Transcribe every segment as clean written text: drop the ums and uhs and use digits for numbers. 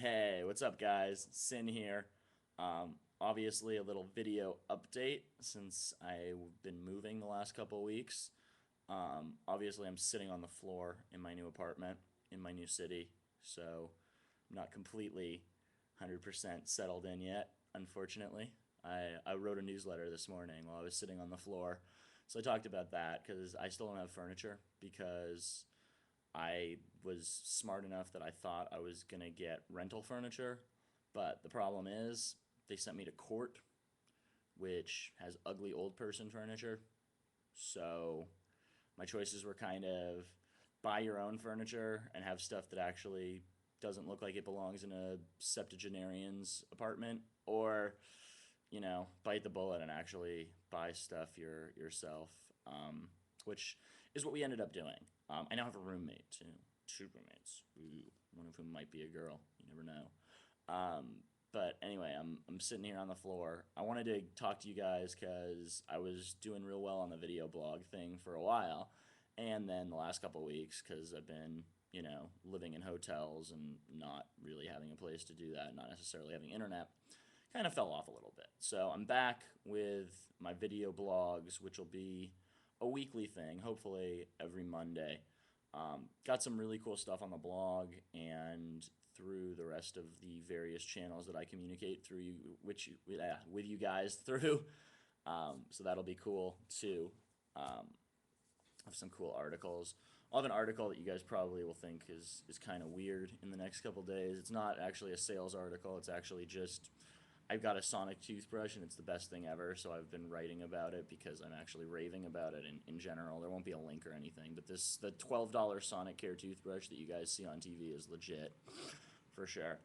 Hey, what's up, guys? Sin here. Obviously, a little video update since I've been moving the last couple of weeks. Obviously, I'm sitting on the floor in my new apartment in my new city, so I'm not completely 100% settled in yet, unfortunately. I wrote a newsletter this morning while I was sitting on the floor, so I talked about that because I still don't have furniture because I was smart enough that I thought I was gonna get rental furniture, but the problem is they sent me to court, which has ugly old person furniture. So my choices were kind of buy your own furniture and have stuff that actually doesn't look like it belongs in a septuagenarian's apartment, or bite the bullet and actually buy stuff yourself, which is what we ended up doing. I now have a roommate too, two roommates. Ooh, one of whom might be a girl. You never know. But anyway, I'm sitting here on the floor. I wanted to talk to you guys because I was doing real well on the video blog thing for a while, and then the last couple of weeks because I've been living in hotels and not really having a place to do that, not necessarily having internet, kind of fell off a little bit. So I'm back with my video blogs, which will be a weekly thing, hopefully every Monday. Got some really cool stuff on the blog and through the rest of the various channels that I communicate through you, with you guys through. So that'll be cool too. I have some cool articles. I'll have an article that you guys probably will think is kind of weird in the next couple days. It's not actually a sales article. It's actually just I've got a Sonic toothbrush and it's the best thing ever, so I've been writing about it because I'm actually raving about it in general. There won't be a link or anything, but the $12 Sonic Care toothbrush that you guys see on TV is legit, for sure.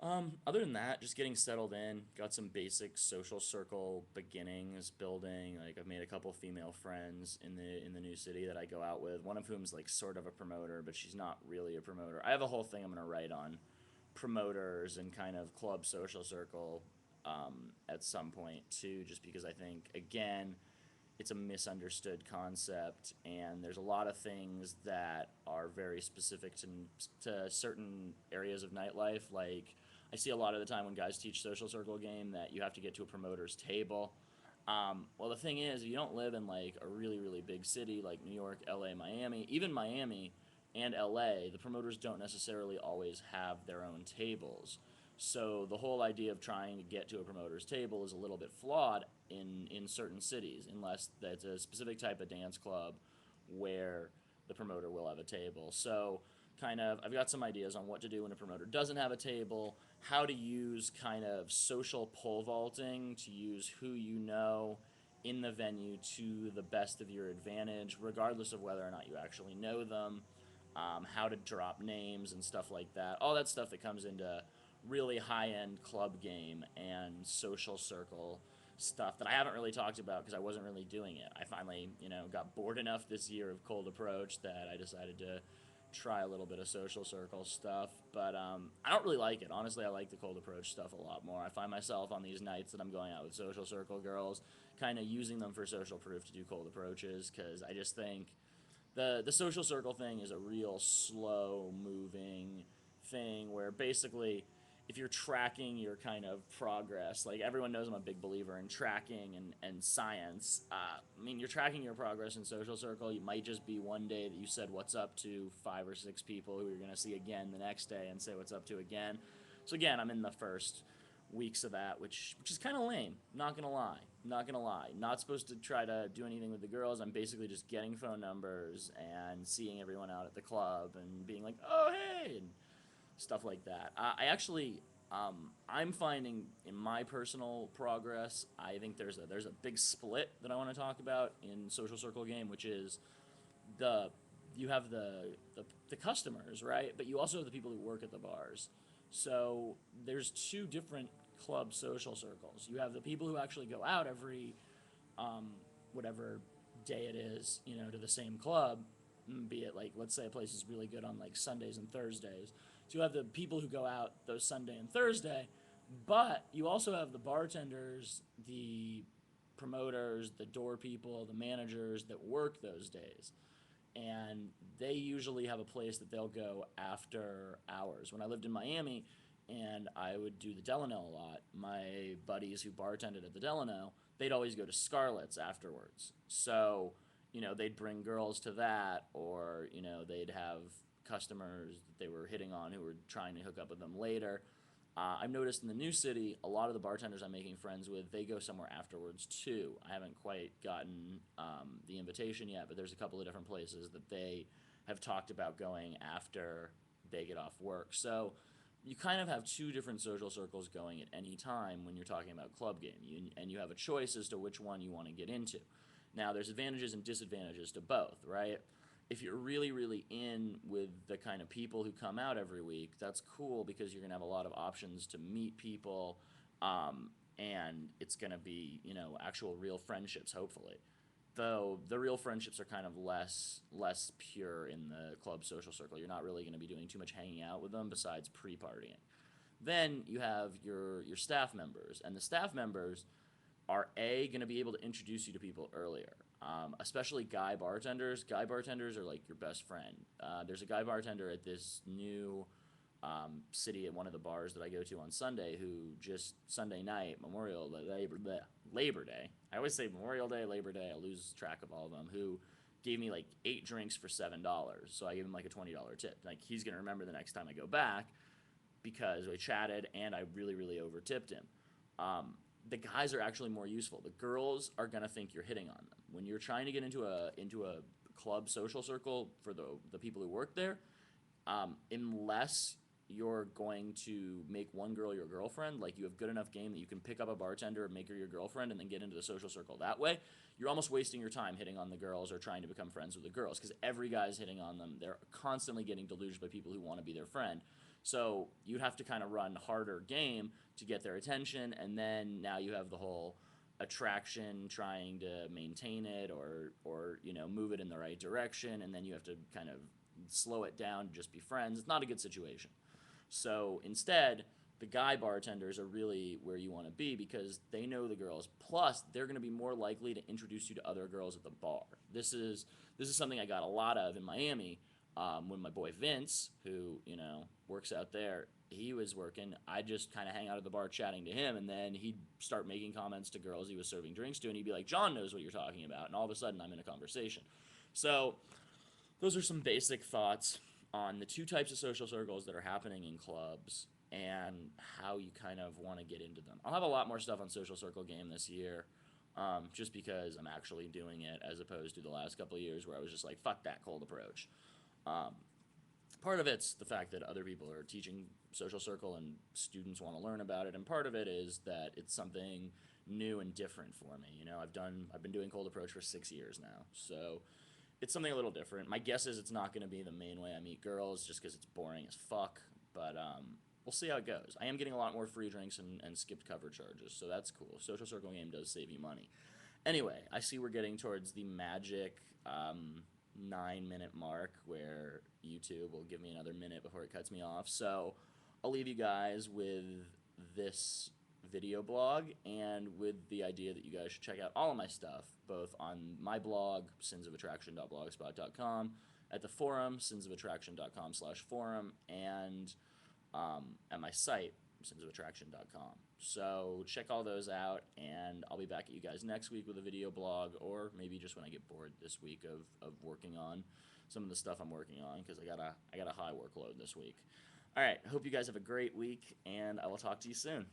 Other than that, just getting settled in, got some basic social circle beginnings building. Like I've made a couple female friends in the new city that I go out with. One of whom's like sort of a promoter, but she's not really a promoter. I have a whole thing I'm gonna write on promoters and kind of club social circle at some point too, just because I think again it's a misunderstood concept and there's a lot of things that are very specific to certain areas of nightlife. Like I see a lot of the time when guys teach social circle game that you have to get to a promoter's table. Well, the thing is, if you don't live in like a really big city like New York, LA, Miami, even Miami and LA, the promoters don't necessarily always have their own tables. So the whole idea of trying to get to a promoter's table is a little bit flawed in certain cities, unless that's a specific type of dance club where the promoter will have a table. So kind of I've got some ideas on what to do when a promoter doesn't have a table, how to use kind of social pole vaulting to use who you know in the venue to the best of your advantage, regardless of whether or not you actually know them, how to drop names and stuff like that. All that stuff that comes into really high end club game and social circle stuff that I haven't really talked about because I wasn't really doing it. I finally, got bored enough this year of cold approach that I decided to try a little bit of social circle stuff. But I don't really like it. Honestly, I like the cold approach stuff a lot more. I find myself on these nights that I'm going out with social circle girls kind of using them for social proof to do cold approaches because I just think the social circle thing is a real slow moving thing where basically if you're tracking your kind of progress, like everyone knows I'm a big believer in tracking and science. I mean, you're tracking your progress in social circle. You might just be one day that you said what's up to 5 or 6 people who you're going to see again the next day and say what's up to again. So again, I'm in the first weeks of that, which is kind of lame. Not gonna lie, not gonna lie. Not supposed to try to do anything with the girls. I'm basically just getting phone numbers and seeing everyone out at the club and being like, oh hey, and stuff like that. I actually, I'm finding in my personal progress, I think there's a big split that I want to talk about in social circle game, which is the you have the customers, right? But you also have the people who work at the bars. So there's two different club social circles. You have the people who actually go out every um, whatever day it is, to the same club, be it like let's say a place is really good on like Sundays and Thursdays. So you have the people who go out those Sunday and Thursday, but you also have the bartenders, the promoters, the door people, the managers that work those days, and they usually have a place that they'll go after hours. When I lived in Miami, and I would do the Delano a lot. My buddies who bartended at the Delano, they'd always go to Scarlett's afterwards. So, they'd bring girls to that, or, they'd have customers that they were hitting on who were trying to hook up with them later. I've noticed in the new city, a lot of the bartenders I'm making friends with, they go somewhere afterwards too. I haven't quite gotten the invitation yet, but there's a couple of different places that they have talked about going after they get off work. So you kind of have two different social circles going at any time when you're talking about club game, and you have a choice as to which one you want to get into. Now, there's advantages and disadvantages to both, right? If you're really, really in with the kind of people who come out every week, that's cool because you're going to have a lot of options to meet people, and it's going to be, actual real friendships, hopefully. Though the real friendships are kind of less pure in the club social circle. You're not really going to be doing too much hanging out with them besides pre-partying. Then you have your staff members, and the staff members are going to be able to introduce you to people earlier, especially guy bartenders. Guy bartenders are like your best friend. There's a guy bartender at this new city at one of the bars that I go to on Sunday who just Sunday night, Labor Day. I always say Memorial Day, Labor Day. I lose track of all of them. Who gave me like 8 drinks for $7. So I gave him like a $20 tip. Like, he's gonna remember the next time I go back because we chatted and I really, really over tipped him. The guys are actually more useful. The girls are gonna think you're hitting on them when you're trying to get into a club social circle for the people who work there. Unless you're going to make one girl your girlfriend, like you have good enough game that you can pick up a bartender and make her your girlfriend and then get into the social circle that way, you're almost wasting your time hitting on the girls or trying to become friends with the girls because every guy's hitting on them. They're constantly getting deluged by people who want to be their friend. So you'd have to kind of run harder game to get their attention, and then now you have the whole attraction trying to maintain it or move it in the right direction, and then you have to kind of slow it down to just be friends. It's not a good situation. So instead, the guy bartenders are really where you want to be because they know the girls. Plus, they're going to be more likely to introduce you to other girls at the bar. This is something I got a lot of in Miami when my boy Vince, who works out there, he was working. I just kind of hang out at the bar chatting to him, and then he'd start making comments to girls he was serving drinks to, and he'd be like, "John knows what you're talking about," and all of a sudden I'm in a conversation. So those are some basic thoughts on the two types of social circles that are happening in clubs and how you kind of want to get into them. I'll have a lot more stuff on social circle game this year, just because I'm actually doing it as opposed to the last couple of years where I was just like, fuck that cold approach. Um, Part of it's the fact that other people are teaching social circle and students want to learn about it, and part of it is that it's something new and different for me. I've been doing cold approach for 6 years now, so it's something a little different. My guess is it's not going to be the main way I meet girls, just because it's boring as fuck. But we'll see how it goes. I am getting a lot more free drinks and skipped cover charges, so that's cool. Social circle game does save you money. Anyway, I see we're getting towards the magic 9-minute mark where YouTube will give me another minute before it cuts me off. So I'll leave you guys with this video blog and with the idea that you guys should check out all of my stuff, both on my blog, sinnsofattraction.blogspot.com, at the forum, sinnsofattraction.com/forum, and at my site, sinnsofattraction.com. So check all those out, and I'll be back at you guys next week with a video blog, or maybe just when I get bored this week of working on some of the stuff I'm working on, because I got a high workload this week. All right, hope you guys have a great week, and I will talk to you soon.